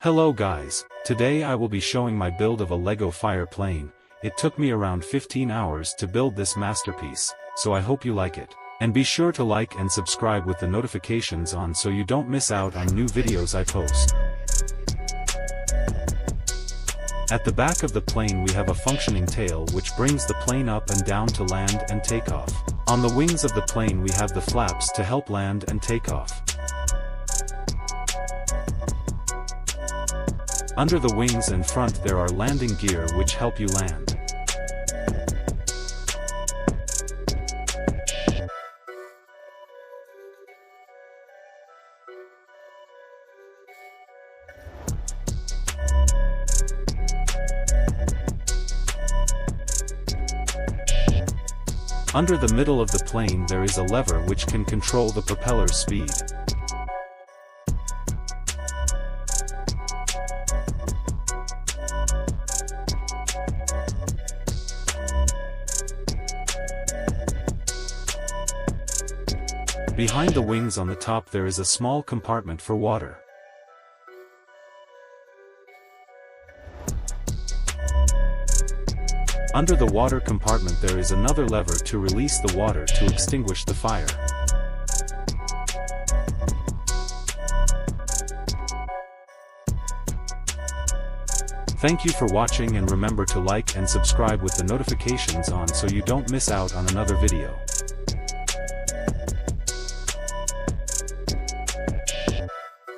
Hello guys, today I will be showing my build of a LEGO fire plane. It took me around 15 hours to build this masterpiece, so I hope you like it. And be sure to like and subscribe with the notifications on so you don't miss out on new videos I post. At the back of the plane we have a functioning tail which brings the plane up and down to land and take off. On the wings of the plane we have the flaps to help land and take off. Under the wings and front there are landing gear which help you land. Under the middle of the plane there is a lever which can control the propeller's speed. Behind the wings on the top there is a small compartment for water. Under the water compartment there is another lever to release the water to extinguish the fire. Thank you for watching and remember to like and subscribe with the notifications on so you don't miss out on another video.